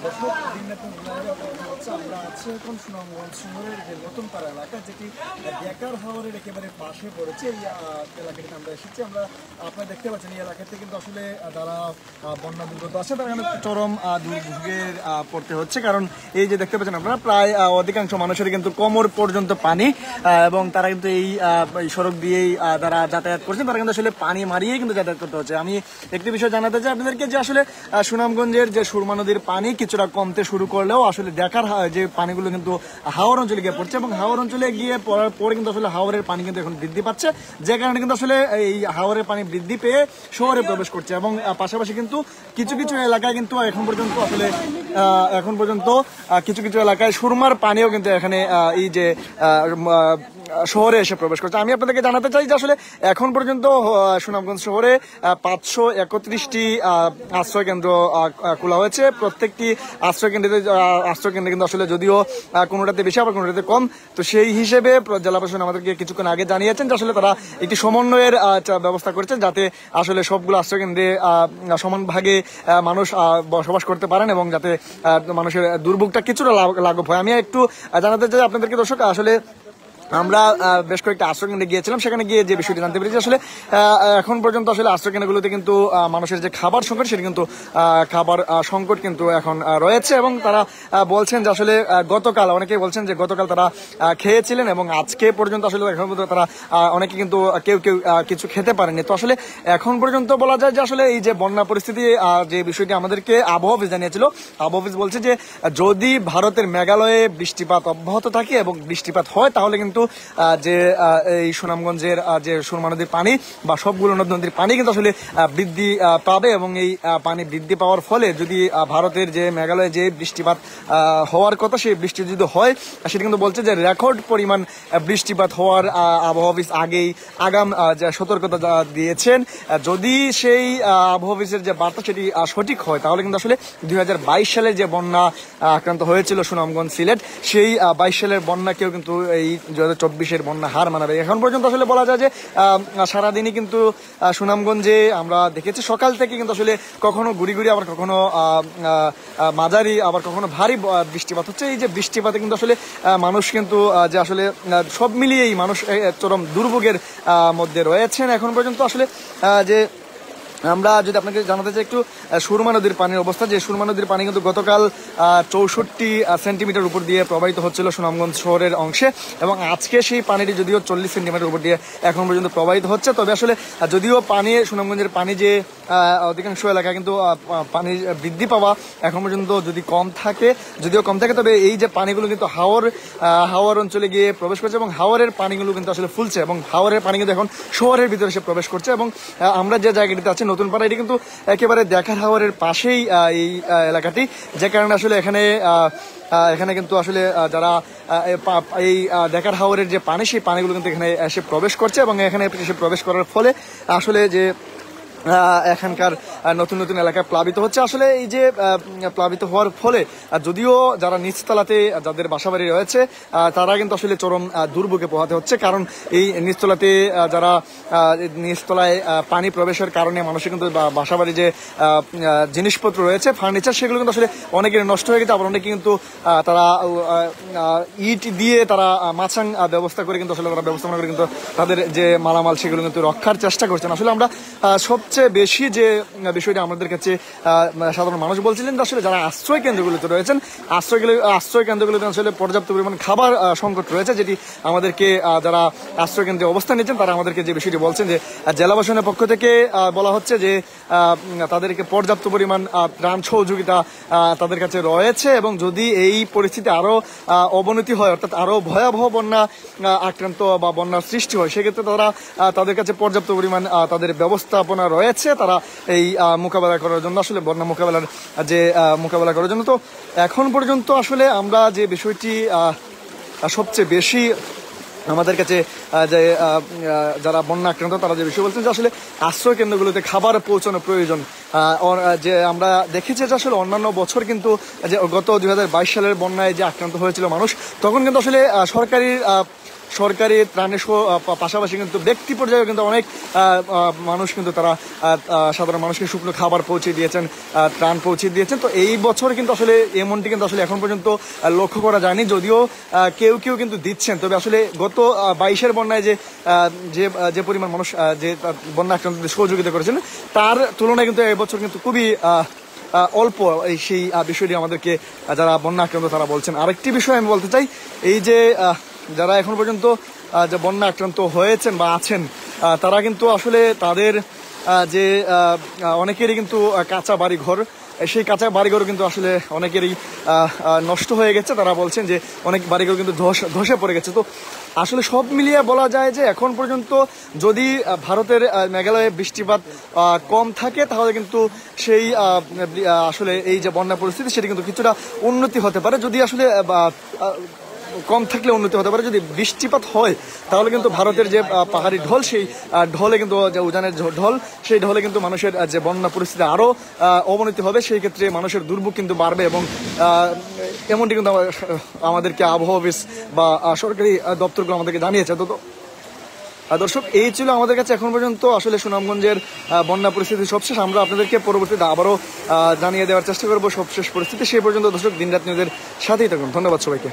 দর্শক আমরা আছি এখন সুনামগঞ্জ শহরের যে নতুন পাড়া এলাকা, যেটি বেকার হাওরের একেবারে পাশে পড়েছে। এই এলাকাটিতে আমরা এসেছি। আমরা আপনারা দেখতে পাচ্ছেন এই এলাকাতে কিন্তু আসলে যারা বন্যা দুর্গত আছে তারা কিন্তু চরম দুর্ভোগের পড়তে হচ্ছে। কারণ এই যে দেখতে পাচ্ছেন আপনারা, প্রায় অধিকাংশ মানুষের কিন্তু কোমর পর্যন্ত পানি, এবং তারা কিন্তু এই সড়ক দিয়েই যারা যাতায়াত করছেন তারা কিন্তু আসলে পানি মারিয়েই কিন্তু যাতায়াত করতে হচ্ছে। আমি একটি বিষয় জানাতে চাই আপনাদেরকে যে আসলে সুনামগঞ্জের যে সুরমা নদীর পানি কিছুটা কমতে শুরু করলেও আসলে দেখার যে পানিগুলো কিন্তু হাওর অঞ্চলে গিয়ে পড়ছে, এবং হাওর অঞ্চলে গিয়ে পড়ার পরে কিন্তু আসলে হাওরের পানি কিন্তু এখন বৃদ্ধি পাচ্ছে, যে কারণে কিন্তু আসলে এই হাওরের পানি বৃদ্ধি পেয়ে শহরে প্রবেশ করছে। এবং পাশাপাশি কিন্তু কিছু কিছু এলাকায় কিন্তু এখন পর্যন্ত কিছু কিছু এলাকায় সুরমার পানিও কিন্তু এখানে এই যে শহরে এসে প্রবেশ করছে। আমি আপনাদেরকে জানাতে চাই যে আসলে এখন পর্যন্ত সুনামগঞ্জ শহরে 531টি আশ্রয় কেন্দ্র খোলা হয়েছে। প্রত্যেকটি আশ্রয় কেন্দ্রে কিন্তু আসলে যদিও কোনোটাতে বেশি আবার কোনোটাতে কম, তো সেই হিসেবে জেলা প্রশাসন আমাদেরকে কিছুক্ষণ আগে জানিয়েছেন যে আসলে তারা একটি সমন্বয়ের ব্যবস্থা করেছেন, যাতে আসলে সবগুলো আশ্রয় কেন্দ্রে সমান ভাগে মানুষ বসবাস করতে পারেন এবং যাতে মানুষের দুর্ভোগটা কিছুটা লাঘব হয়। আমি একটু জানাতে চাই আপনাদেরকে দর্শক, আসলে আমরা বেশ কয়েকটা আশ্রয়কেন্দ্রে গিয়েছিলাম। সেখানে গিয়ে যে বিষয়টি জানতে পেরেছি আসলে এখন পর্যন্ত আসলে আশ্রয়কেন্দ্রগুলোতে কিন্তু মানুষের যে খাবার সংকট, সেটি কিন্তু খাবার সংকট কিন্তু এখন রয়েছে। এবং তারা বলছেন যে আসলে গতকাল, অনেকেই বলছেন যে গতকাল তারা খেয়েছিলেন এবং আজকে পর্যন্ত আসলে এখন পর্যন্ত তারা অনেকে কিন্তু কেউ কিছু খেতে পারেনি। তো আসলে এখন পর্যন্ত বলা যায় যে আসলে এই যে বন্যা পরিস্থিতি, যে বিষয়টি আমাদেরকে আবহাওয়া অফিস জানিয়েছিল, আবহাওয়া অফিস বলছে যে যদি ভারতের মেঘালয়ে বৃষ্টিপাত অব্যাহত থাকে এবং বৃষ্টিপাত হয়, তাহলে কিন্তু যে এই সুনামগঞ্জের যে সুরমা নদীর পানি বা সবগুলো নদীর পানি কিন্তু আসলে বৃদ্ধি পাবে। এবং এই পানি বৃদ্ধি পাওয়ার ফলে যদি ভারতের যে মেঘালয়ে যে বৃষ্টিপাত হওয়ার কথা, সেই বৃষ্টি যদি হয়, সেটা কিন্তু বলছে যে রেকর্ড পরিমাণ বৃষ্টিপাত হওয়ার আবহাওয়া অফিস আগেই আগাম সতর্কতা দিয়েছেন। যদি সেই আবহাওয়া অফিসের যে বার্তা সেটি সঠিক হয়, তাহলে কিন্তু আসলে 2022 সালে যে বন্যা আক্রান্ত হয়েছিল সুনামগঞ্জ সিলেট, সেই 22 সালের বন্যাকেও কিন্তু এই 2024-এর বন্যা হার মানাবে। এখন পর্যন্ত আসলে বলা যায় যে সারাদিনই কিন্তু সুনামগঞ্জে আমরা দেখেছি সকাল থেকে কিন্তু আসলে কখনো গুড়ি আবার কখনো মাঝারি আবার কখনো ভারী বৃষ্টিপাত হচ্ছে। এই যে বৃষ্টিপাতে কিন্তু আসলে মানুষ কিন্তু যে আসলে সব মিলিয়েই মানুষ চরম দুর্ভোগের মধ্যে রয়েছেন এখন পর্যন্ত। আসলে যে আমরা যদি আপনাকে জানাতে চাই একটু সুরমা নদীর পানির অবস্থা, যে সুরমা নদীর পানি কিন্তু গতকাল 64 সেন্টিমিটার উপর দিয়ে প্রবাহিত হচ্ছিল সুনামগঞ্জ শহরের অংশে, এবং আজকে সেই পানিটি যদিও 40 সেন্টিমিটার উপর দিয়ে এখন পর্যন্ত প্রবাহিত হচ্ছে। তবে আসলে যদিও সুনামগঞ্জের পানি যে অধিকাংশ এলাকায় কিন্তু পানি বৃদ্ধি পাওয়া এখন পর্যন্ত যদিও কম থাকে, তবে এই যে পানিগুলো কিন্তু হাওর অঞ্চলে গিয়ে প্রবেশ করছে, এবং হাওরের পানিগুলো কিন্তু আসলে ফুলছে, এবং হাওরের পানি কিন্তু এখন শহরের ভিতরে এসে প্রবেশ করছে। এবং আমরা যে জায়গাটিতে আছি নতুন পাড়া, এটি কিন্তু একেবারে দেখার হাওরের পাশেই এই এলাকাটি, যে কারণে আসলে এখানে কিন্তু আসলে যারা এই দেখার হাওরের যে পানি, সেই পানিগুলো কিন্তু এখানে এসে প্রবেশ করছে, এবং এখানে এসে প্রবেশ করার ফলে আসলে যে এখানকার নতুন এলাকায় প্লাবিত হচ্ছে। আসলে এই যে প্লাবিত হওয়ার ফলে যদিও যারা নিচতলাতে যাদের বাসাবাড়ি রয়েছে, তারা কিন্তু আসলে চরম দুর্ভোগে পোহাতে হচ্ছে। কারণ এই নিচতলাতে যারা নিচতলায় পানি প্রবেশের কারণে মানুষের কিন্তু বাসাবাড়ি যে জিনিসপত্র রয়েছে, ফার্নিচার, সেগুলো কিন্তু আসলে অনেকের নষ্ট হয়ে গেছে। আবার অনেকে কিন্তু তারা ইট দিয়ে তারা মাছাং ব্যবস্থা করে কিন্তু আসলে তারা ব্যবস্থাপনা করে কিন্তু তাদের যে মালামাল সেগুলো কিন্তু রক্ষার চেষ্টা করছেন। আসলে আমরা সবচেয়ে বেশি যে বিষয়টা আমাদের কাছে সাধারণ মানুষ বলছিলেন, আসলে যারা আশ্রয় কেন্দ্রগুলোতে রয়েছেন, আশ্রয় কেন্দ্রগুলোতে আসলে পর্যাপ্ত পরিমাণ খাবার সংকট রয়েছে, যেটি আমাদেরকে যারা আশ্রয় কেন্দ্রে অবস্থান নিচ্ছেন তারা আমাদেরকে যে বিষয়টি বলছেন যে জেলা প্রশাসনের পক্ষ থেকে বলা হচ্ছে যে তাদেরকে পর্যাপ্ত পরিমাণ ত্রাণ সহযোগিতা তাদের কাছে রয়েছে, এবং যদি এই পরিস্থিতি আরো অবনতি হয়, অর্থাৎ আরো ভয়াবহ বন্যা আক্রান্ত বা বন্যার সৃষ্টি হয়, সেক্ষেত্রে তাদের কাছে পর্যাপ্ত পরিমাণ তাদের ব্যবস্থাপনা রয়েছে, তারা এই মোকাবেলা করার জন্য, আসলে বন্যা মোকাবেলা করার জন্য। তো এখন পর্যন্ত আসলে আমরা যে বিষয়টি সবচেয়ে বেশি আমাদের কাছে যে যারা বন্যা আক্রান্ত তারা যে বিষয় বলছেন যে আসলে আশ্রয় কেন্দ্রগুলোতে খাবার পৌঁছানো প্রয়োজন। যে আমরা দেখেছি যে আসলে অন্যান্য বছর কিন্তু যে গত 2022 সালের বন্যায় যে আক্রান্ত হয়েছিল মানুষ, তখন কিন্তু আসলে সরকারি ত্রাণের পাশাপাশি কিন্তু ব্যক্তি পর্যায়ে কিন্তু অনেক মানুষ কিন্তু তারা সাধারণ মানুষকে শুকনো খাবার পৌঁছে দিয়েছেন, ত্রাণ পৌঁছে দিয়েছেন। তো এই বছর কিন্তু আসলে এমনটি কিন্তু আসলে এখন পর্যন্ত লক্ষ্য করা যায়নি, যদিও কেউ কেউ কিন্তু দিচ্ছেন। তবে আসলে গত 22-এর বন্যায় যে পরিমাণ মানুষ যে বন্যা আক্রান্তদের সহযোগিতা করেছেন তার তুলনায় কিন্তু এবছর কিন্তু খুবই অল্প সেই বিষয়টি আমাদেরকে যারা বন্যা আক্রান্ত তারা বলছেন। আরেকটি বিষয় আমি বলতে চাই, এই যে যারা এখন পর্যন্ত যে বন্যা আক্রান্ত হয়েছেন বা আছেন তারা কিন্তু আসলে তাদের যে অনেকেরই কিন্তু কাঁচা বাড়ি ঘর, সেই কাঁচা বাড়িঘর কিন্তু আসলে অনেকেরই নষ্ট হয়ে গেছে। তারা বলছেন যে অনেক বাড়িঘর কিন্তু ধসে পড়ে গেছে। তো আসলে সব মিলিয়ে বলা যায় যে এখন পর্যন্ত যদি ভারতের মেঘালয়ে বৃষ্টিপাত কম থাকে তাহলে কিন্তু সেই আসলে এই যে বন্যা পরিস্থিতি সেটি কিন্তু কিছুটা উন্নতি হতে পারে। যদি আসলে কম থাকলে উন্নতি হতে পারে। যদি বৃষ্টিপাত হয় তাহলে কিন্তু ভারতের যে পাহাড়ি ঢল সেই ঢলে কিন্তু যে উজানের ঢল সেই ঢলে কিন্তু মানুষের যে বন্যা পরিস্থিতি আরো অবনতি হবে। সেই ক্ষেত্রে মানুষের দুর্ভোগ কিন্তু বাড়বে এবং এমনটি কিন্তু আমাদেরকে আবহাওয়া অফিস বা সরকারি দপ্তরগুলো আমাদেরকে জানিয়েছে। তো দর্শক, এই ছিল আমাদের কাছে এখন পর্যন্ত আসলে সুনামগঞ্জের বন্যা পরিস্থিতি সবশেষ। আমরা আপনাদেরকে পরবর্তীতে আবারও জানিয়ে দেওয়ার চেষ্টা করবো সবশেষ পরিস্থিতি। সেই পর্যন্ত দর্শক দিনরাত নিউজের সাথেই থাকুন। ধন্যবাদ সবাইকে।